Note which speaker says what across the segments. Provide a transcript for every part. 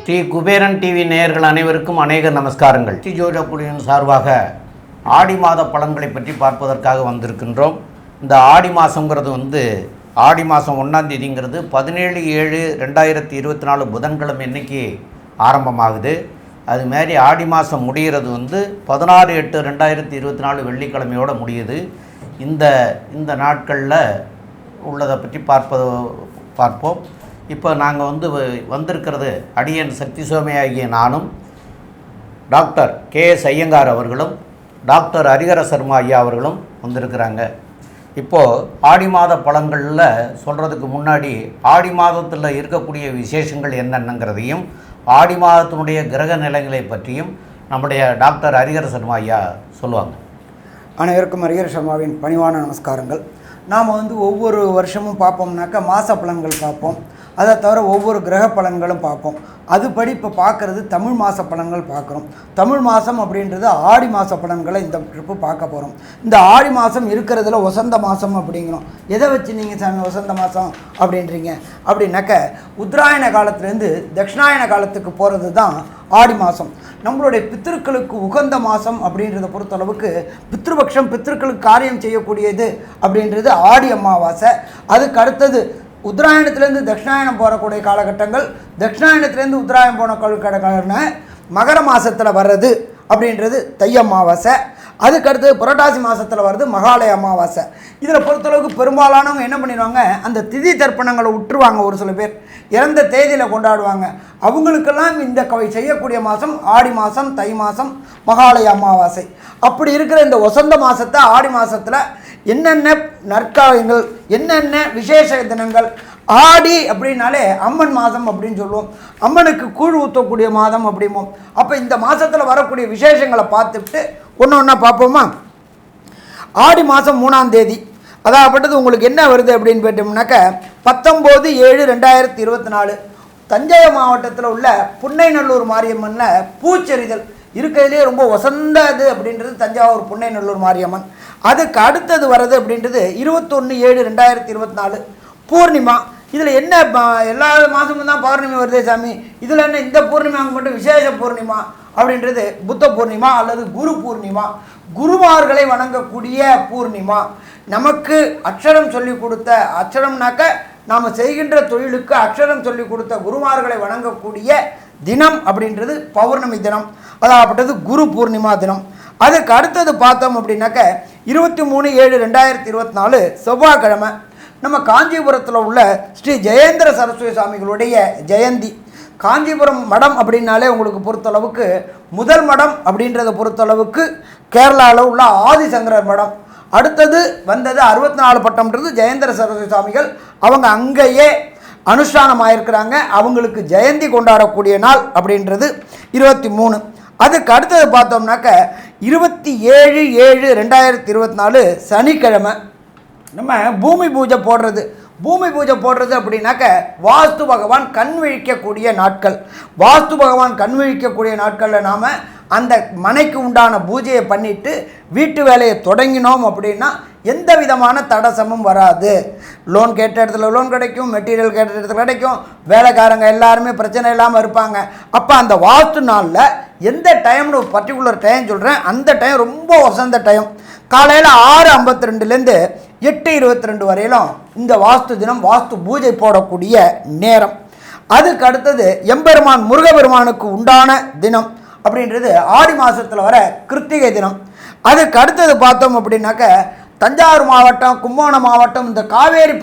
Speaker 1: Sri Kuberan TV நேயர்கள் அனைவருக்கும் அநேக நமஸ்காரங்கள். ஸ்ரீ ஜோதிடக்குழுவின் சார்பாக ஆடி மாத பலன்களை பற்றி பார்ப்பதற்காக வந்திருக்கின்றோம். இந்த ஆடி மாதங்கிறது ஆடி மாதம் 1ஆம் தேதிங்கிறது 17/7/2024 புதன்கிழமை இன்னைக்கு ஆரம்பமாகுது. அதுமாரி ஆடி மாதம் முடிகிறது 16/8/2024 வெள்ளிக்கிழமையோடு முடியுது. இந்த நாட்களில் உள்ளதை பற்றி பார்ப்போம். இப்போ நாங்கள் வந்திருக்கிறது அடியன் சக்தி சோமையாகிய நானும், டாக்டர் KS ஐயங்கார் அவர்களும், டாக்டர் ஹரிஹர சர்மா ஐயா அவர்களும் வந்திருக்கிறாங்க. இப்போது ஆடி மாத பலன்களில் சொல்கிறதுக்கு முன்னாடி ஆடி மாதத்தில் இருக்கக்கூடிய விசேஷங்கள் என்னென்னங்கிறதையும் ஆடி மாதத்தினுடைய கிரக நிலைகளை பற்றியும் நம்முடைய டாக்டர் ஹரிஹர சர்மா ஐயா சொல்லுவாங்க.
Speaker 2: அனைவருக்கும் ஹரிஹர சர்மாவின் பணிவான நமஸ்காரங்கள். நாம் ஒவ்வொரு வருஷமும் பார்ப்போம்னாக்கா மாத பலன்கள் பார்ப்போம். அதை தவிர ஒவ்வொரு கிரக பலன்களும் பார்ப்போம். அதுபடி இப்போ பார்க்குறது தமிழ் மாத பலன்கள் பார்க்குறோம். தமிழ் மாதம் அப்படின்றது ஆடி மாத பலன்களை இந்த ட்ரிப்பு பார்க்க போகிறோம். இந்த ஆடி மாதம் இருக்கிறதுல வசந்த மாதம் அப்படிங்கிறோம். எதை வச்சு நீங்கள் சாமி வசந்த மாதம் அப்படின்றீங்க அப்படின்னாக்க உத்தராயண காலத்துலேருந்து தட்சிணாயன காலத்துக்கு போகிறது தான் ஆடி மாதம். நம்மளுடைய பித்திருக்களுக்கு உகந்த மாதம் அப்படின்றத பொறுத்தளவுக்கு பித்ருபக்ஷம், பித்திருக்களுக்கு காரியம் செய்யக்கூடியது அப்படின்றது ஆடி அமாவாசை. அதுக்கு அடுத்தது உத்தராயணத்துலேருந்து தட்சிணாயனம் போகக்கூடிய காலகட்டங்கள், தட்சிணாயனத்துலேருந்து உத்தராயணம் போன காலகட்டம்னா மகர மாதத்தில் வர்றது அப்படின்றது தை அமாவாசை. அதுக்கடுத்து புரட்டாசி மாதத்தில் வர்றது மகாலய அமாவாசை. இதில் பொறுத்தளவுக்கு பெரும்பாலானவங்க என்ன பண்ணிடுவாங்க, அந்த திதி தர்ப்பணங்களை விட்டுருவாங்க. ஒரு சில பேர் இறந்த தேதியில் கொண்டாடுவாங்க. அவங்களுக்கெல்லாம் இந்த செய்யக்கூடிய மாதம் ஆடி மாதம், தை மாதம், மகாலய அமாவாசை. அப்படி இருக்கிற இந்த வசந்த மாதத்தை ஆடி மாதத்தில் என்னென்ன நற்காலங்கள், என்னென்ன விசேஷ தினங்கள். ஆடி அப்படின்னாலே அம்மன் மாதம் அப்படின்னு சொல்லுவோம். அம்மனுக்கு கூழ் ஊற்றக்கூடிய மாதம் அப்படிம்போம். அப்போ இந்த மாதத்தில் வரக்கூடிய விசேஷங்களை பார்த்துட்டு ஒன்று ஒன்றா பார்ப்போமா. ஆடி மாதம் 3ஆம் தேதி அதாகப்பட்டது உங்களுக்கு என்ன வருது அப்படின்னு கேட்டோம்னாக்க 19/7/2024 தஞ்சை மாவட்டத்தில் உள்ள புன்னைநல்லூர் மாரியம்மனில் பூச்செறிதல் இருக்கிறதுலே ரொம்ப வசந்தது அப்படின்றது தஞ்சாவூர் புன்னைநல்லூர் மாரியம்மன். அதுக்கு அடுத்தது வர்றது அப்படின்றது 21/7/2024 பூர்ணிமா. இதில் என்ன எல்லா மாதமும் தான் பௌர்ணமி வருதே சாமி, இதில் என்ன இந்த பூர்ணிமாவுக்கு மட்டும் விசேஷ பூர்ணிமா அப்படின்றது புத்த பூர்ணிமா அல்லது குரு பூர்ணிமா. குருமார்களை வணங்கக்கூடிய பூர்ணிமா. நமக்கு அக்ஷரம் சொல்லி கொடுத்த, அக்ஷரம்னாக்க நாம் செய்கின்ற தொழிலுக்கு அக்ஷரம் சொல்லி கொடுத்த குருமார்களை வணங்கக்கூடிய தினம் அப்படின்றது பௌர்ணமி தினம், அதாகப்பட்டது குரு பூர்ணிமா தினம். அதுக்கு அடுத்தது பார்த்தோம் அப்படின்னாக்க 23/7/2024 செவ்வாய்க்கிழமை நம்ம காஞ்சிபுரத்தில் உள்ள ஸ்ரீ ஜெயேந்திர சரஸ்வதி சுவாமிகளுடைய ஜெயந்தி. காஞ்சிபுரம் மடம் அப்படின்னாலே உங்களுக்கு பொறுத்தளவுக்கு முதல் மடம் அப்படின்றத பொறுத்தளவுக்கு கேரளாவில் உள்ள ஆதிசங்கரர் மடம். அடுத்தது வந்தது 64 பட்டம்ன்றது ஜெயேந்திர சரஸ்வதி சுவாமிகள். அவங்க அங்கேயே அனுஷ்டானம் ஆயிருக்கிறாங்க. அவங்களுக்கு ஜெயந்தி கொண்டாடக்கூடிய நாள் அப்படின்றது 23. அதுக்கு அடுத்தது பார்த்தோம்னாக்க 27/7/2024 சனிக்கிழமை நம்ம பூமி பூஜை போடுறது. பூமி பூஜை போடுறது அப்படின்னாக்க வாஸ்து பகவான் கண் விழிக்கக்கூடிய நாட்கள். வாஸ்து பகவான் கண் விழிக்கக்கூடிய நாட்களில் நாம் அந்த மனைக்கு உண்டான பூஜையை பண்ணிவிட்டு வீட்டு வேலையை தொடங்கினோம் அப்படின்னா எந்த விதமான தடசமும் வராது. லோன் கேட்ட இடத்துல லோன் கிடைக்கும், மெட்டீரியல் கேட்ட இடத்துல கிடைக்கும், வேலைக்காரங்க எல்லாருமே பிரச்சனை இல்லாமல் இருப்பாங்க. அப்போ அந்த வாஸ்து நாளில் எந்த டைம்னு ஒரு பர்டிகுலர் டைம் சொல்கிறேன், அந்த டைம் ரொம்ப வசந்த டைம். காலையில் 6:52லேருந்து 8:22 வரையிலும் இந்த வாஸ்து தினம், வாஸ்து பூஜை போடக்கூடிய நேரம். அதுக்கு அடுத்தது எம்பெருமான் முருகபெருமானுக்கு உண்டான தினம் அப்படின்றது ஆடி மாதத்தில் வர கிருத்திகை தினம். அதுக்கு அடுத்தது பார்த்தோம் அப்படின்னாக்க தஞ்சாவூர் மாவட்டம், கும்பகோணம் மாவட்டம், இந்த காவேரி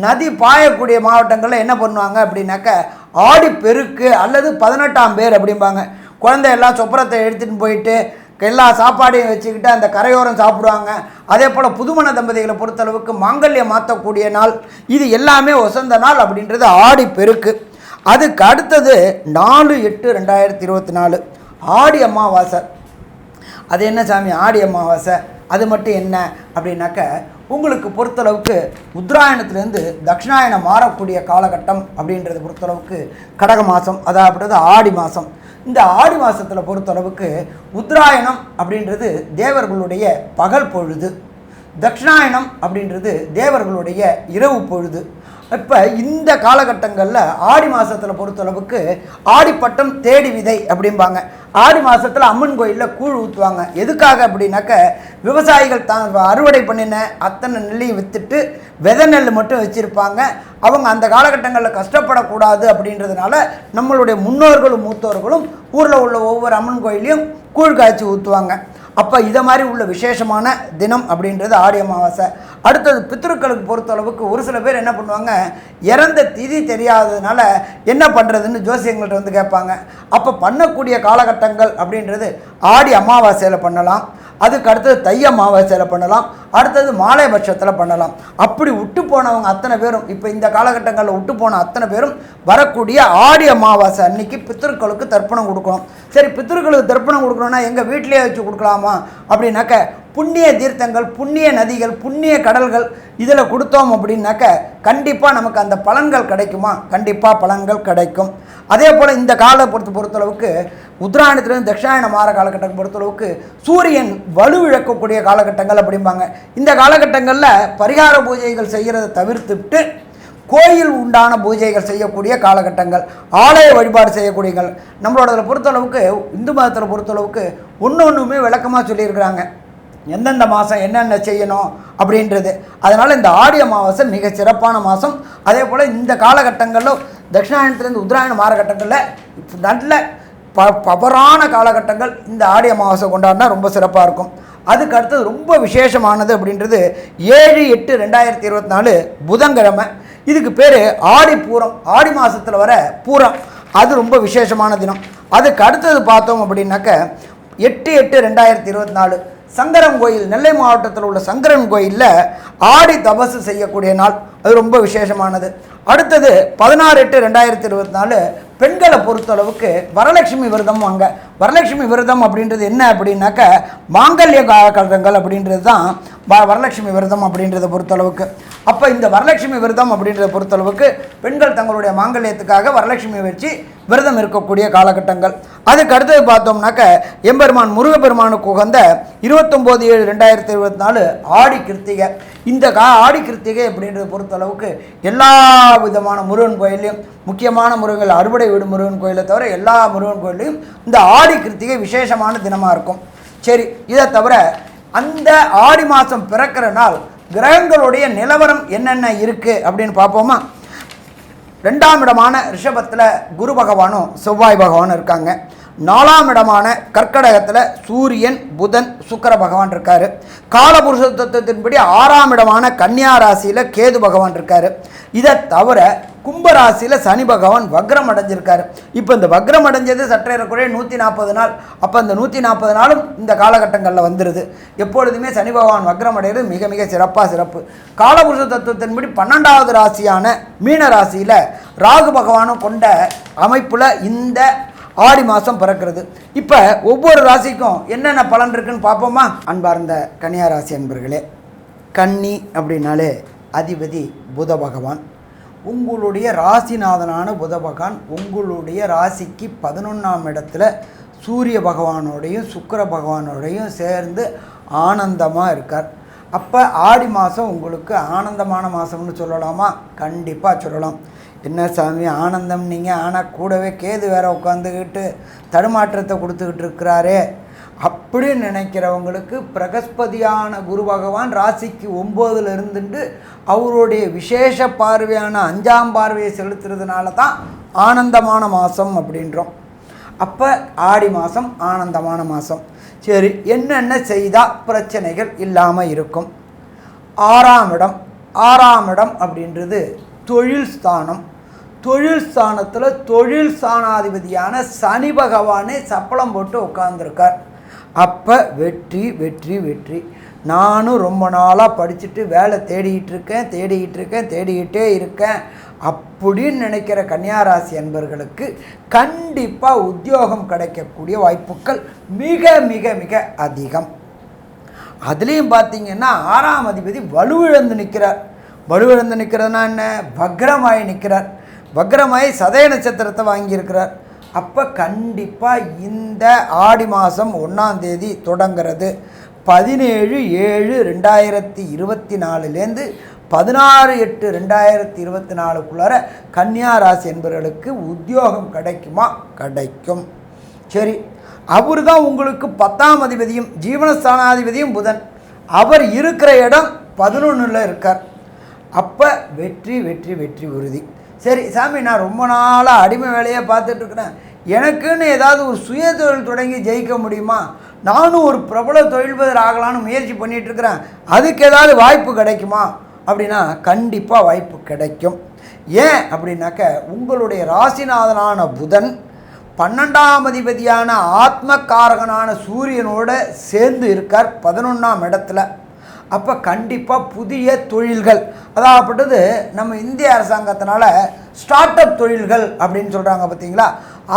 Speaker 2: நதி பாயக்கூடிய மாவட்டங்களில் என்ன பண்ணுவாங்க அப்படின்னாக்க ஆடி பெருக்கு அல்லது 18ஆம் பேர் அப்படிம்பாங்க. குழந்தையெல்லாம் சொப்பரத்தை எடுத்துகிட்டு போயிட்டு எல்லா சாப்பாடையும் வச்சுக்கிட்டு அந்த கரையோரம் சாப்பிடுவாங்க. அதே போல் புதுமண தம்பதிகளை பொறுத்தளவுக்கு மாங்கல்யம் மாற்றக்கூடிய நாள். இது எல்லாமே வசந்த நாள் அப்படின்றது ஆடி பெருக்கு. அதுக்கு அடுத்தது 4/8/2024 ஆடி அமாவாசை. அது என்ன சாமி ஆடி அமாவாசை, அது மட்டும் என்ன அப்படின்னாக்க உங்களுக்கு பொறுத்தளவுக்கு உத்தராயணத்துலேருந்து தட்சிணாயனம் மாறக்கூடிய காலகட்டம் அப்படின்றத பொறுத்தளவுக்கு கடக மாதம், அதாவது ஆடி மாதம். இந்த ஆடி மாதத்தில் பொறுத்தளவுக்கு உத்தராயணம் அப்படின்றது தேவர்களுடைய பகல் பொழுது. தட்சிணாயனம் அப்படின்றது தேவர்களுடைய இரவு பொழுது. இப்போ இந்த காலகட்டங்களில் ஆடி மாதத்தில் பொறுத்தளவுக்கு ஆடிப்பட்டம் தேடி விதை அப்படிம்பாங்க. ஆடி மாதத்தில் அம்மன் கோயிலில் கூழ் ஊற்றுவாங்க. எதுக்காக அப்படின்னாக்க விவசாயிகள் தான் அறுவடை பண்ணின அத்தனை நெல்லையும் விற்றுட்டு விதை நெல் மட்டும் வச்சுருப்பாங்க. அவங்க அந்த காலகட்டங்களில் கஷ்டப்படக்கூடாது அப்படின்றதுனால நம்மளுடைய முன்னோர்களும் மூத்தோர்களும் ஊரில் உள்ள ஒவ்வொரு அம்மன் கோயிலையும் கூழ் காய்ச்சி ஊற்றுவாங்க. அப்போ இதை மாதிரி உள்ள விசேஷமான தினம் அப்படின்றது ஆடி அமாவாசை. அடுத்தது பித்ருக்களுக்கு பொறுத்தளவுக்கு ஒரு சில பேர் என்ன பண்ணுவாங்க, இறந்த திதி தெரியாததுனால என்ன பண்ணுறதுன்னு ஜோசியங்கள்ட்ட வந்து கேட்பாங்க. அப்போ பண்ணக்கூடிய காலகட்டங்கள் அப்படின்றது ஆடி அமாவாசையில் பண்ணலாம், அதுக்கு அடுத்தது தை அமாவாசையில் பண்ணலாம், அடுத்தது மாலை பட்சத்தில் பண்ணலாம். அப்படி விட்டு போனவங்க அத்தனை பேரும் இப்போ இந்த காலகட்டங்களில் விட்டு போன அத்தனை பேரும் வரக்கூடிய ஆடி அமாவாசை அன்னைக்கு பித்ருக்களுக்கு தர்ப்பணம் கொடுக்கணும். சரி, பித்ருக்களுக்கு தர்ப்பணம் கொடுக்கணும்னா எங்கள் வீட்டிலேயே வச்சு கொடுக்கலாமா அப்படின்னாக்க புண்ணிய தீர்த்தங்கள், புண்ணிய நதிகள், புண்ணிய கடல்கள் இதில் கொடுத்தோம் அப்படின்னாக்க கண்டிப்பாக நமக்கு அந்த பலன்கள் கிடைக்குமா? கண்டிப்பாக பலன்கள் கிடைக்கும். அதே போல் இந்த காலை பொறுத்தளவுக்கு உத்தராயணத்திலிருந்து தட்சிணாயன மாற காலகட்டம் பொறுத்தளவுக்கு சூரியன் வலுவிழக்கக்கூடிய காலகட்டங்கள் அப்படிம்பாங்க. இந்த காலகட்டங்களில் பரிகார பூஜைகள் செய்கிறத தவிர்த்துட்டு கோயில் உண்டான பூஜைகள் செய்யக்கூடிய காலகட்டங்கள், ஆலய வழிபாடு செய்யக்கூடியங்கள். நம்மளோட பொறுத்தளவுக்கு இந்து மதத்தில் பொறுத்தளவுக்கு ஒன்றுமே விளக்கமாக சொல்லியிருக்கிறாங்க, எந்தெந்த மாதம் என்னென்ன செய்யணும் அப்படின்றது. அதனால் இந்த ஆடி அமாவாசை மிக சிறப்பான மாதம். அதே போல் இந்த காலகட்டங்களில் தட்சிணாயனத்துலேருந்து உத்தராயண மாறகட்டங்களில் நல்ல பவரான காலகட்டங்கள் இந்த ஆடி அமாவாசை கொண்டாடினா ரொம்ப சிறப்பாக இருக்கும். அதுக்கு அடுத்தது ரொம்ப விசேஷமானது அப்படின்றது 7/8/2024 புதன்கிழமை. இதுக்கு பேர் ஆடி பூரம். ஆடி மாதத்தில் வர பூரம் அது ரொம்ப விசேஷமான தினம். அதுக்கு அடுத்தது பார்த்தோம் அப்படின்னாக்க 8/8/2024 சங்கரன் கோயில், நெல்லை மாவட்டத்தில் உள்ள சங்கரன் கோயிலில் ஆடி தபசு செய்யக்கூடிய நாள். அது ரொம்ப விசேஷமானது. அடுத்தது 16/8/2024 பெண்களை பொறுத்தளவுக்கு வரலட்சுமி விரதம் வாங்க. வரலட்சுமி விரதம் அப்படின்றது என்ன அப்படின்னாக்க மாங்கல்ய காலங்கள் அப்படின்றது தான் வரலட்சுமி விரதம் அப்படின்றத பொறுத்தளவுக்கு. அப்போ இந்த வரலட்சுமி விரதம் அப்படின்றத பொறுத்தளவுக்கு பெண்கள் தங்களுடைய மாங்கல்யத்துக்காக வரலட்சுமி வச்சு விரதம் இருக்கக்கூடிய காலகட்டங்கள். அதுக்கு அடுத்தது பார்த்தோம்னாக்க எம்பெருமான் முருகப்பெருமானுக்கு உகந்த 29/7/2024 ஆடி கிருத்திகை. இந்த ஆடி கிருத்திகை அப்படின்றத பொறுத்தளவுக்கு எல்லா விதமான முருகன் கோயிலையும், முக்கியமான முருகன் அறுவடை வீடு முருகன் கோயிலை தவிர எல்லா முருகன் கோயிலையும் இந்த ஆடி கிருத்திகை விசேஷமான தினமாக இருக்கும். சரி, இதை தவிர அந்த ஆடி மாதம் பிறக்கிற நாள் கிரகங்களுடைய நிலவரம் என்னென்ன இருக்குது அப்படின்னு பார்ப்போமா? 2ஆம் இடமான ரிஷபத்தில் குரு பகவானும் செவ்வாய் பகவானும் இருக்காங்க. 4ஆம் இடமான கர்க்கடகத்தில் சூரியன், புதன், சுக்கிர பகவான் இருக்கார். காலபுருஷ தத்துவத்தின்படி 6ஆம் இடமான கன்னியா ராசியில் கேது பகவான் இருக்கார். இதை தவிர கும்பராசியில் சனி பகவான் வக்ரம் அடைஞ்சிருக்காரு. இப்போ இந்த வக்ரம் அடைஞ்சது சற்றேறக்குறைய 140 நாள். அப்போ இந்த 140 நாளும் இந்த காலகட்டங்களில் வந்துடுது. எப்பொழுதுமே சனி பகவான் வக்ரம் அடைகிறது மிக மிக சிறப்பு. காலபுருஷ தத்துவத்தின்படி 12வது ராசியான மீன ராசியில் ராகு பகவானும் கொண்ட அமைப்பில் இந்த ஆடி மாதம் பிறக்கிறது. இப்போ ஒவ்வொரு ராசிக்கும் என்னென்ன பலன் இருக்குன்னு பார்ப்போமா? அன்பார்ந்த கன்னியா ராசி அன்பர்களே, கன்னி அப்படின்னாலே அதிபதி புத பகவான். உங்களுடைய ராசிநாதனான புத பகவான் உங்களுடைய ராசிக்கு 11ஆம் இடத்துல சூரிய பகவானோடையும் சுக்கிர பகவானோடையும் சேர்ந்து ஆனந்தமாக இருக்கார். அப்போ ஆடி மாதம் உங்களுக்கு ஆனந்தமான மாதம்னு சொல்லலாமா? கண்டிப்பாக சொல்லலாம். என்ன சாமி ஆனந்தம் நீங்கள், ஆனால் கூடவே கேது வேற உட்காந்துக்கிட்டு தடுமாற்றத்தை கொடுத்துக்கிட்டு இருக்கிறாரே அப்படின்னு நினைக்கிறவங்களுக்கு பிரகஸ்பதியான குரு பகவான் ராசிக்கு 9ல் இருந்துட்டு அவருடைய விசேஷ பார்வையான 5ஆம் பார்வையை செலுத்துறதுனால தான் ஆனந்தமான மாதம் அப்படின்றோம். அப்போ ஆடி மாதம் ஆனந்தமான மாதம். சரி, என்னென்ன செய்தால் பிரச்சனைகள் இல்லாமல் இருக்கும்? 6ஆம் இடம் அப்படின்றது தொழில் ஸ்தானம். தொழில் ஸ்தானத்தில் தொழில் ஸ்தானாதிபதியான சனி பகவானே சப்பளம் போட்டு உட்கார்ந்துருக்கார். அப்போ வெற்றி. நானும் ரொம்ப நாளாக படிச்சுட்டு வேலை தேடிக்கிட்டே இருக்கேன் அப்படின்னு நினைக்கிற கன்னியாராசி அன்பர்களுக்கு கண்டிப்பாக உத்தியோகம் கிடைக்கக்கூடிய வாய்ப்புகள் மிக மிக மிக அதிகம். அதுலேயும் பார்த்தீங்கன்னா 6ஆம் அதிபதி வலுவிழந்து நிற்கிறார். வலுவிழந்து நிற்கிறதுனா என்ன? வக்ரமாய் நிற்கிறார். வக்ரமாய் சதய நட்சத்திரத்தை வாங்கியிருக்கிறார். அப்போ கண்டிப்பாக இந்த ஆடி மாதம் 1ஆம் தேதி தொடங்கிறது 17/7/2024 16/8/2024 கன்னியா ராசி என்பவர்களுக்கு உத்தியோகம் கிடைக்குமா? கிடைக்கும். சரி, அவர் தான் உங்களுக்கு 10ஆம் அதிபதியும் ஜீவனஸ்தானாதிபதியும் புதன். அவர் இருக்கிற இடம் 11ல் இருக்கார். அப்போ வெற்றி வெற்றி வெற்றி உறுதி. சரி சாமி, நான் ரொம்ப நாளாக அடிமை வேலையை பார்த்துட்ருக்குறேன், எனக்குன்னு ஏதாவது ஒரு சுய தொழில் தொடங்கி ஜெயிக்க முடியுமா? நானும் ஒரு பிரபல தொழில்பதிர் ஆகலான்னு முயற்சி பண்ணிகிட்ருக்கிறேன், அதுக்கு ஏதாவது வாய்ப்பு கிடைக்குமா அப்படின்னா கண்டிப்பாக வாய்ப்பு கிடைக்கும். ஏன் அப்படின்னாக்க உங்களுடைய ராசிநாதனான புதன் 12ஆம் அதிபதியான ஆத்மகாரகனான சூரியனோட சேர்ந்து இருக்கார் 11ஆம் இடத்துல. அப்போ கண்டிப்பாக புதிய தொழில்கள், அதாகப்பட்டது நம்ம இந்திய அரசாங்கத்தினால ஸ்டார்ட் அப் தொழில்கள் அப்படின்னு சொல்கிறாங்க பார்த்தீங்களா,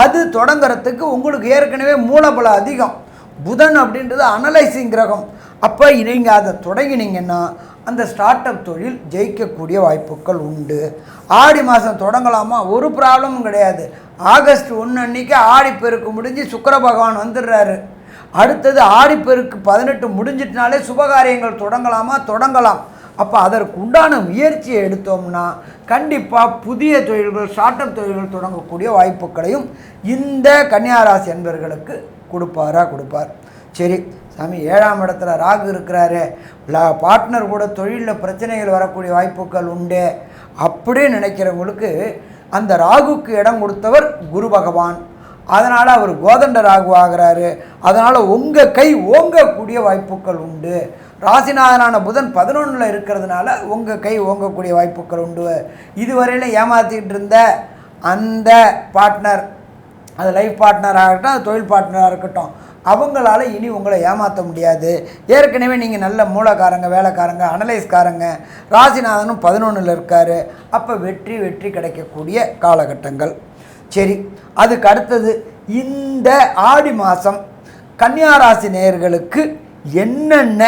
Speaker 2: அது தொடங்குறதுக்கு உங்களுக்கு ஏற்கனவே மூலபலம் அதிகம். புதன் அப்படின்றது அனலைசிங் கிரகம். அப்போ நீங்கள் அதை தொடங்கினீங்கன்னா அந்த ஸ்டார்ட் அப் தொழில் ஜெயிக்கக்கூடிய வாய்ப்புகள் உண்டு. ஆடி மாதம் தொடங்கலாமா? ஒரு ப்ராப்ளமும் கிடையாது. ஆகஸ்ட் 1 அன்றைக்கி ஆடிப்பெருக்கு முடிஞ்சு சுக்கிர பகவான் வந்துடுறாரு. அடுத்தது ஆடிப்பெருக்கு 18 முடிஞ்சிட்டனாலே சுபகாரியங்கள் தொடங்கலாமா? தொடங்கலாம். அப்போ அதற்கு உண்டான முயற்சியை எடுத்தோம்னா கண்டிப்பாக புதிய தொழில்கள், ஸ்டார்ட் அப் தொழில்கள் தொடங்கக்கூடிய வாய்ப்புகளையும் இந்த கன்னியாராசி என்பவர்களுக்கு கொடுப்பார். சரி சாமி, 7ஆம் இடத்துல ராகு இருக்கிறாரு, பார்ட்னர் கூட தொழிலில் பிரச்சனைகள் வரக்கூடிய வாய்ப்புகள் உண்டு அப்படின்னு நினைக்கிறவங்களுக்கு அந்த ராகுக்கு இடம் கொடுத்தவர் குரு பகவான். அதனால் அவர் கோதண்ட ராகு ஆகிறாரு. அதனால் உங்கள் கை ஓங்கக்கூடிய வாய்ப்புகள் உண்டு. ராசிநாதனான புதன் 11ல் இருக்கிறதுனால உங்கள் கை ஓங்கக்கூடிய வாய்ப்புகள் உண்டு. இதுவரையில் ஏமாற்றிக்கிட்டு இருந்த அந்த பார்ட்னர், அது லைஃப் பார்ட்னராக இருக்கட்டும், அது தொழில் பார்ட்னராக இருக்கட்டும், அவங்களால இனி உங்களை ஏமாற்ற முடியாது. ஏற்கனவே நீங்கள் நல்ல மூலக்காரங்க, வேலைக்காரங்க, அனலைஸ்காரங்க, ராசிநாதனும் 11ல் இருக்கார். அப்போ வெற்றி வெற்றி கிடைக்கக்கூடிய காலகட்டங்கள். சரி, அதுக்கு அடுத்தது இந்த ஆடி மாதம் கன்னியாராசி நேயர்களுக்கு என்னென்ன,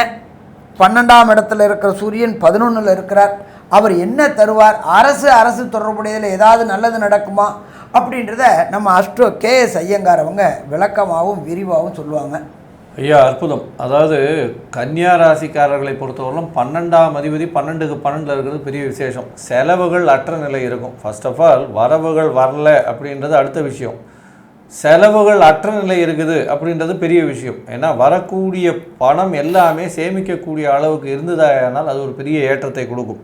Speaker 2: 12ஆம் இடத்துல இருக்கிற சூரியன் 11ல் இருக்கிறார், அவர் என்ன தருவார், அரசு தொடர்புடையதில் ஏதாவது நல்லது நடக்குமா அப்படின்றத நம்ம அஸ்ட்ரோ KS ஐயங்கார் அவங்க விளக்கமாகவும் விரிவாகவும் சொல்லுவாங்க.
Speaker 3: ஐயா, அற்புதம். அதாவது கன்னியா ராசிக்காரர்களை பொறுத்தவரையிலும் 12ஆம் அதிபதி 12க்கு 12ல் இருக்கிறது பெரிய விசேஷம். செலவுகள் அற்ற நிலை இருக்கும். ஃபர்ஸ்ட் ஆஃப் ஆல் வரவுகள் வரல அப்படின்றது அடுத்த விஷயம். செலவுகள் அற்ற நிலை இருக்குது அப்படின்றது பெரிய விஷயம். ஏன்னா வரக்கூடிய பணம் எல்லாமே சேமிக்கக்கூடிய அளவுக்கு இருந்ததானால் அது ஒரு பெரிய ஏற்றத்தை கொடுக்கும்.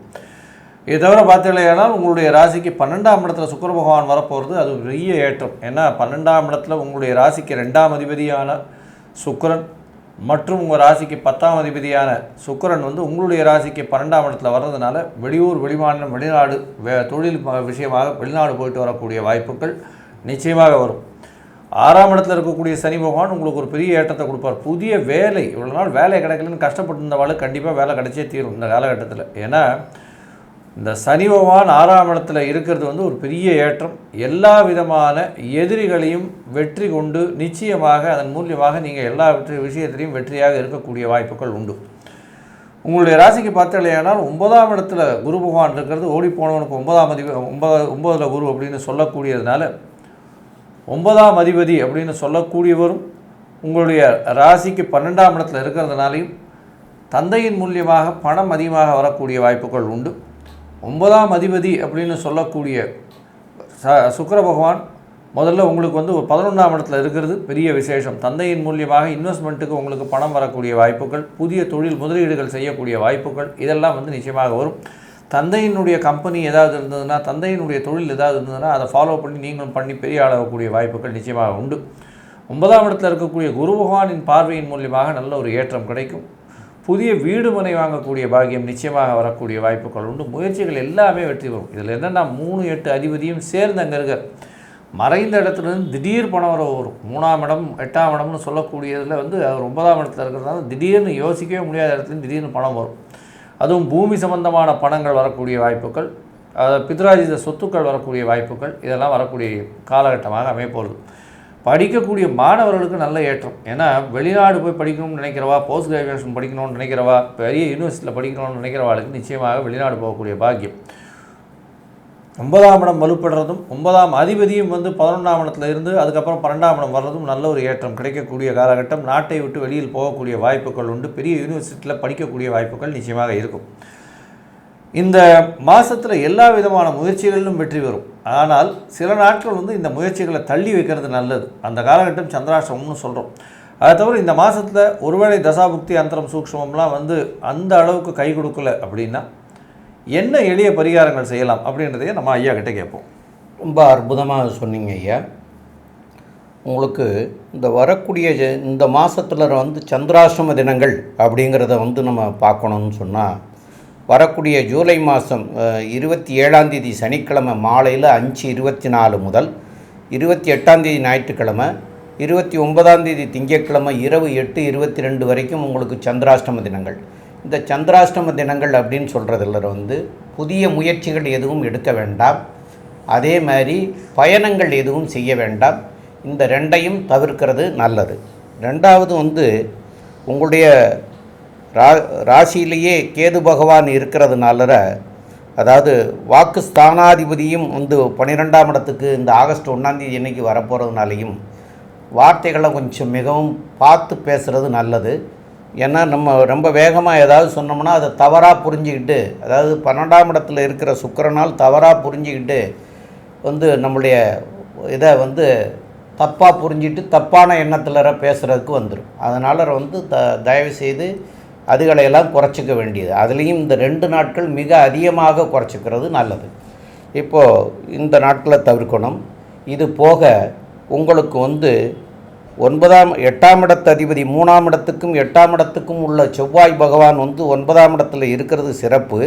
Speaker 3: இதை தவிர பார்த்தீங்களேனால் உங்களுடைய ராசிக்கு 12ஆம் இடத்துல சுக்கிர பகவான் வரப்போகிறது, அது ஒரு பெரிய ஏற்றம். ஏன்னா 12ஆம் இடத்துல உங்களுடைய ராசிக்கு 2ஆம் அதிபதியான சுக்கிரன் மற்றும் உங்கள் ராசிக்கு 10ஆம் அதிபதியான சுக்கிரன் உங்களுடைய ராசிக்கு 12ஆம் இடத்துல வர்றதுனால வெளியூர், வெளிமாநிலம், வெளிநாடு தொழில் விஷயமாக வெளிநாடு போயிட்டு வரக்கூடிய வாய்ப்புகள் நிச்சயமாக வரும். 6ஆம் இடத்துல இருக்கக்கூடிய சனி பகவான் உங்களுக்கு ஒரு பெரிய ஏற்றத்தை கொடுப்பார். புதிய வேலை, இவ்வளோ நாள் வேலை கிடைக்கலன்னு கஷ்டப்பட்டு இருந்தவாள் கண்டிப்பாக வேலை கிடைச்சே தீரும் இந்த காலகட்டத்தில். ஏன்னா இந்த சனி பகவான் 6ஆம் இடத்துல இருக்கிறது ஒரு பெரிய ஏற்றம். எல்லா விதமான எதிரிகளையும் வெற்றி கொண்டு நிச்சயமாக அதன் மூலியமாக நீங்கள் எல்லா விஷயத்திலையும் வெற்றியாக இருக்கக்கூடிய வாய்ப்புகள் உண்டு. உங்களுடைய ராசிக்கு பார்த்தலையானால் 9ஆம் இடத்துல குரு பகவான் இருக்கிறது, ஓடிப்போனவனுக்கு 9ல் குரு அப்படின்னு சொல்லக்கூடியதுனால 9ஆம் அதிபதி அப்படின்னு சொல்லக்கூடியவரும் உங்களுடைய ராசிக்கு 12ஆம் இடத்துல இருக்கிறதுனாலையும் தந்தையின் மூலியமாக பணம் அதிகமாக வரக்கூடிய வாய்ப்புகள் உண்டு. 9ஆம் அதிபதி அப்படின்னு சொல்லக்கூடிய சுக்கிர பகவான் முதல்ல உங்களுக்கு ஒரு 11ஆம் இடத்துல இருக்கிறது பெரிய விசேஷம். தந்தையின் மூலியமாக இன்வெஸ்ட்மெண்ட்டுக்கு உங்களுக்கு பணம் வரக்கூடிய வாய்ப்புகள், புதிய தொழில் முதலீடுகள் செய்யக்கூடிய வாய்ப்புகள் இதெல்லாம் நிச்சயமாக வரும். தந்தையினுடைய கம்பெனி ஏதாவது இருந்ததுன்னா, தந்தையினுடைய தொழில் ஏதாவது இருந்ததுன்னா அதை ஃபாலோ பண்ணி நீங்களும் பண்ணி பெரிய ஆளாகக்கூடிய வாய்ப்புகள் நிச்சயமாக உண்டு. 9ஆம் இடத்துல இருக்கக்கூடிய குரு பகவானின் பார்வையின் மூலியமாக நல்ல ஒரு ஏற்றம் கிடைக்கும். புதிய வீடு மனை வாங்கக்கூடிய பாக்கியம் நிச்சயமாக வரக்கூடிய வாய்ப்புகள் உண்டு. முயற்சிகள் எல்லாமே வெற்றி வரும். இதில் என்னென்னா 3, 8 அதிபதியும் சேர்ந்து அங்கே இருக்க மறைந்த இடத்துலேருந்து திடீர் பணம் வரும். 3ஆம் இடம் 8ஆம் இடம்னு சொல்லக்கூடியதில் அவர் 9ஆம் இடத்துல இருக்கிறதுனால திடீர்னு யோசிக்கவே முடியாத இடத்துலேருந்து திடீர்னு பணம் வரும். அதுவும் பூமி சம்பந்தமான பணங்கள் வரக்கூடிய வாய்ப்புகள், பித்ராஜித சொத்துக்கள் வரக்கூடிய வாய்ப்புகள் இதெல்லாம் வரக்கூடிய காலகட்டமாக அமையப்போகுது. படிக்கக்கூடிய மாணவர்களுக்கு நல்ல ஏற்றம். ஏன்னா வெளிநாடு போய் படிக்கணும்னு நினைக்கிறவா, போஸ்ட் கிராஜுவேஷன் படிக்கணும்னு நினைக்கிறவா, பெரிய யூனிவர்சிட்டியில் படிக்கணும்னு நினைக்கிறவாளுக்கு நிச்சயமாக வெளிநாடு போகக்கூடிய பாக்கியம். 9ஆம் இடம் வலுப்படுறதும் 9ஆம் அதிபதியும் வந்து 11ஆம் இடத்துல இருந்து அதுக்கப்புறம் 12ஆம் இடம் வர்றதும் நல்ல ஒரு ஏற்றம் கிடைக்கக்கூடிய காலகட்டம். நாட்டை விட்டு வெளியில் போகக்கூடிய வாய்ப்புகள் உண்டு. பெரிய யூனிவர்சிட்டியில் படிக்கக்கூடிய வாய்ப்புகள் நிச்சயமாக இருக்கும். இந்த மாதத்தில் எல்லா விதமான முயற்சிகளிலும் வெற்றி பெறும். ஆனால் சில நாட்கள் வந்து இந்த முயற்சிகளை தள்ளி வைக்கிறது நல்லது. அந்த காலகட்டம் சந்திராஷ்டமம்னு சொல்கிறோம். அதை தவிர இந்த மாதத்தில் ஒருவேளை தசாபுக்தி அந்தரம் சூக்ஷ்மம்லாம் வந்து அந்த அளவுக்கு கை கொடுக்கல அப்படின்னா என்ன எளிய பரிகாரங்கள் செய்யலாம் அப்படின்றதையே நம்ம ஐயா கிட்டே கேட்போம்.
Speaker 1: ரொம்ப அற்புதமாக சொன்னீங்க ஐயா. உங்களுக்கு இந்த வரக்கூடிய இந்த மாதத்தில் வந்து சந்திராஷ்டம தினங்கள் அப்படிங்கிறத வந்து நம்ம பார்க்கணுன்னு சொன்னால், வரக்கூடிய ஜூலை மாதம் 27ஆம் தேதி சனிக்கிழமை மாலையில் 5:24 முதல் 28ஆம் தேதி ஞாயிற்றுக்கிழமை 29ஆம் தேதி திங்கட்கிழமை இரவு 8:22 வரைக்கும் உங்களுக்கு சந்திராஷ்டம தினங்கள். இந்த சந்திராஷ்டம தினங்கள் அப்படின்னு சொல்கிறதுல வந்து புதிய முயற்சிகள் எதுவும் எடுக்க வேண்டாம். அதே மாதிரி பயணங்கள் எதுவும் செய்ய வேண்டாம். இந்த ரெண்டையும் தவிர்க்கிறது நல்லது. ரெண்டாவது வந்து உங்களுடைய ராசியிலேயே கேது பகவான் இருக்கிறதுனால, அதாவது வாக்கு ஸ்தானாதிபதியும் வந்து 12ஆம் இடத்துக்கு இந்த ஆகஸ்ட் 1ஆம் தேதி அன்னைக்கு வரப்போகிறதுனாலையும் வார்த்தைகளை கொஞ்சம் மிகவும் பார்த்து பேசுகிறது நல்லது. ஏன்னா நம்ம ரொம்ப வேகமாக ஏதாவது சொன்னோம்னா அதை தவறாக புரிஞ்சுக்கிட்டு, அதாவது 12ஆம் இடத்துல இருக்கிற சுக்கிரனால் தவறாக புரிஞ்சுக்கிட்டு வந்து நம்முடைய இதை வந்து தப்பாக புரிஞ்சிட்டு தப்பான எண்ணத்தில் பேசுகிறதுக்கு வந்துடும். அதனால் வந்து தயவுசெய்து அதுகளையெல்லாம் குறைச்சிக்க வேண்டியது. அதுலேயும் இந்த 2 நாட்கள் மிக அதிகமாக குறைச்சிக்கிறது நல்லது. இப்போது இந்த நாட்களை தவிர்க்கணும். இது போக உங்களுக்கு வந்து 8ஆம் இடத்து அதிபதி 3ஆம் இடத்துக்கும் 8ஆம் இடத்துக்கும் உள்ள செவ்வாய் பகவான் வந்து 9ஆம் இடத்துல இருக்கிறது சிறப்பு.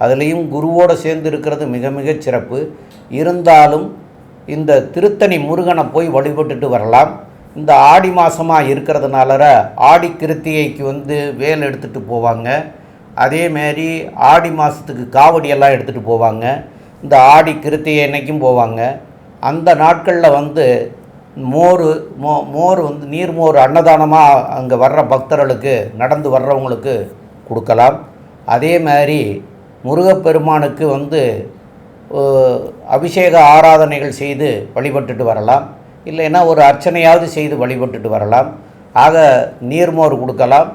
Speaker 1: அதுலேயும் குருவோடு சேர்ந்து இருக்கிறது மிக மிக சிறப்பு. இருந்தாலும் இந்த திருத்தணி முருகனை போய் வழிபட்டுட்டு வரலாம். இந்த ஆடி மாதமாக இருக்கிறதுனால ஆடி கிருத்திகைக்கு வந்து வேல் எடுத்துகிட்டு போவாங்க. அதேமாரி ஆடி மாதத்துக்கு காவடியெல்லாம் எடுத்துகிட்டு போவாங்க. இந்த ஆடி கிருத்திகை அன்னைக்கும் போவாங்க. அந்த நாட்களில் வந்து மோர் வந்து நீர்மோர் அன்னதானமாக அங்கே வர்ற பக்தர்களுக்கு நடந்து வர்றவங்களுக்கு கொடுக்கலாம். அதே மாதிரி முருகப்பெருமானுக்கு வந்து அபிஷேக ஆராதனைகள் செய்து வழிபட்டுட்டு வரலாம். இல்லைன்னா ஒரு அர்ச்சனையாவது செய்து வழிபட்டுட்டு வரலாம். ஆக நீர்மோர் கொடுக்கலாம்.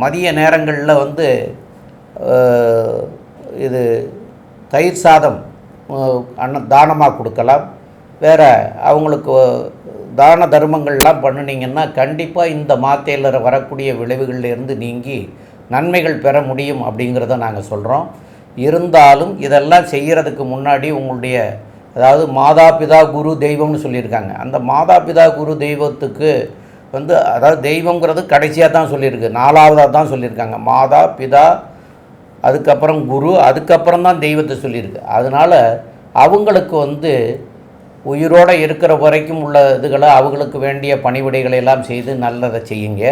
Speaker 1: மதிய நேரங்களில் வந்து இது தயிர் சாதம் தானமாக கொடுக்கலாம். வேறு அவங்களுக்கு தான தர்மங்கள்லாம் பண்ணினீங்கன்னா கண்டிப்பாக இந்த மாத்தையில் வரக்கூடிய விளைவுகளிலிருந்து நீங்கி நன்மைகள் பெற முடியும் அப்படிங்கிறத நாங்கள் சொல்கிறோம். இருந்தாலும் இதெல்லாம் செய்கிறதுக்கு முன்னாடி உங்களுடைய, அதாவது மாதா பிதா குரு தெய்வம்னு சொல்லியிருக்காங்க. அந்த மாதா பிதா குரு தெய்வத்துக்கு வந்து, அதாவது தெய்வங்கிறது கடைசியாக தான் சொல்லியிருக்கு, 4ஆவதாக தான் சொல்லியிருக்காங்க. மாதா பிதா, அதுக்கப்புறம் குரு, அதுக்கப்புறம் தான் தெய்வத்தை சொல்லியிருக்கு. அதனால் அவங்களுக்கு வந்து உயிரோடு இருக்கிற வரைக்கும் உள்ள இதுகளை அவங்களுக்கு வேண்டிய பணிவிடைகளை எல்லாம் செய்து நல்லதை செய்யுங்க.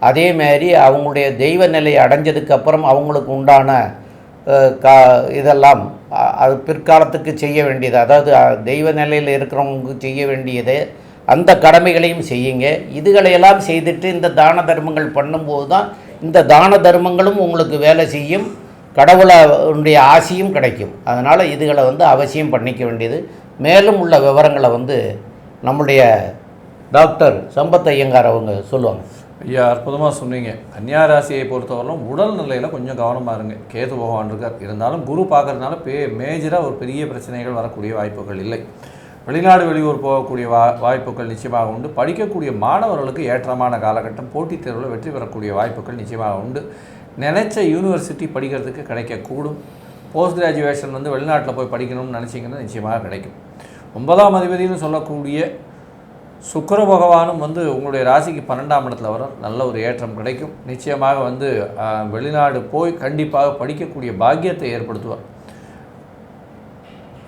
Speaker 1: அதேமாரி அவங்களுடைய தெய்வ நிலை அடைஞ்சதுக்கப்புறம் அவங்களுக்கு உண்டான இதெல்லாம் அது பிற்காலத்துக்கு செய்ய வேண்டியது, அதாவது தெய்வ நிலையில் இருக்கிறவங்களுக்கு செய்ய வேண்டியது அந்த கடமைகளையும் செய்யுங்க. இதுகளையெல்லாம் செய்துட்டு இந்த தான தர்மங்கள் பண்ணும்போது தான் இந்த தான தர்மங்களும் உங்களுக்கு வேலை செய்யும், கடவுளுடைய ஆசியும் கிடைக்கும். அதனால் இதுகளை வந்து அவசியம் பண்ணிக்க வேண்டியது. மேலும் உள்ள விவரங்களை வந்து நம்முடைய டாக்டர் சம்பத் ஐயங்கார் அவங்க சொல்லுவாங்க.
Speaker 3: ஐயா, அற்புதமாக சொன்னீங்க. கன்னியா ராசியை பொறுத்தவரையிலும் உடல் நிலையில் கொஞ்சம் கவனமாக இருங்க. கேது பகவான் இருக்கார். இருந்தாலும் குரு பார்க்கறதுனால மேஜராக ஒரு பெரிய பிரச்சனைகள் வரக்கூடிய வாய்ப்புகள் இல்லை. வெளிநாடு வெளியூர் போகக்கூடிய வாய்ப்புகள் நிச்சயமாக உண்டு. படிக்கக்கூடிய மாணவர்களுக்கு ஏற்றமான காலகட்டம். போட்டித் தேர்வில் வெற்றி பெறக்கூடிய வாய்ப்புகள் நிச்சயமாக உண்டு. நினைச்ச யூனிவர்சிட்டி படிக்கிறதுக்கு கிடைக்கக்கூடும். போஸ்ட் கிராஜுவேஷன் வந்து வெளிநாட்டில் போய் படிக்கணும்னு நினச்சிங்கன்னா நிச்சயமாக கிடைக்கும். 9ஆம் அதிபதினு சொல்லக்கூடிய சுக்கிர பகவானும் வந்து உங்களுடைய ராசிக்கு 12ஆம் இடத்துல வர நல்ல ஒரு ஏற்றம் கிடைக்கும். நிச்சயமாக வந்து வெளிநாடு போய் கண்டிப்பாக படிக்கக்கூடிய பாக்கியத்தை ஏற்படுத்துவார்.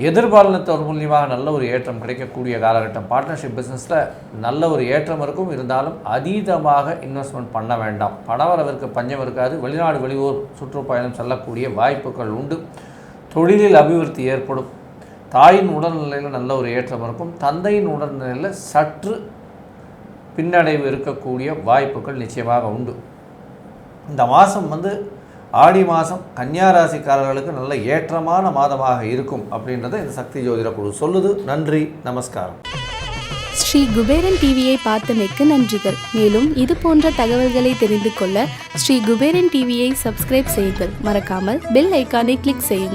Speaker 3: எதிர்பாலனத்தவர் மூலியமாக நல்ல ஒரு ஏற்றம் கிடைக்கக்கூடிய காலகட்டம். பார்ட்னர்ஷிப் பிஸ்னஸில் நல்ல ஒரு ஏற்றம் இருக்கும். இருந்தாலும் அதீதமாக இன்வெஸ்ட்மெண்ட் பண்ண வேண்டாம். பணவரவிற்கு பஞ்சம் இருக்காது. வெளிநாடு வெளியூர் சுற்றுப்பயணம் செல்லக்கூடிய வாய்ப்புகள் உண்டு. தொழிலில் அபிவிருத்தி ஏற்படும். தாயின் உடல்நிலையில் நல்ல ஒரு ஏற்றம் இருக்கும். தந்தையின் உடல்நிலையில் சற்று பின்னடைவு இருக்கக்கூடிய வாய்ப்புகள் நிச்சயமாக உண்டு. இந்த மாதம் வந்து ஆடி மாதம் கன்னியா ராசிக்காரர்களுக்கு நல்ல ஏற்றமான மாதமாக இருக்கும் அப்படின்றத இந்த சக்தி ஜோதிட குழு சொல்லுது. நன்றி, நமஸ்காரம்.
Speaker 4: ஸ்ரீ குபேரன் டிவியை பார்த்தமைக்கு நன்றிகள். மேலும் இது போன்ற தகவல்களை தெரிந்து கொள்ள ஸ்ரீ குபேரன் டிவியை சப்ஸ்கிரைப் செய்யுங்கள். மறக்காமல் பெல் ஐக்கானை கிளிக் செய்யுங்கள்.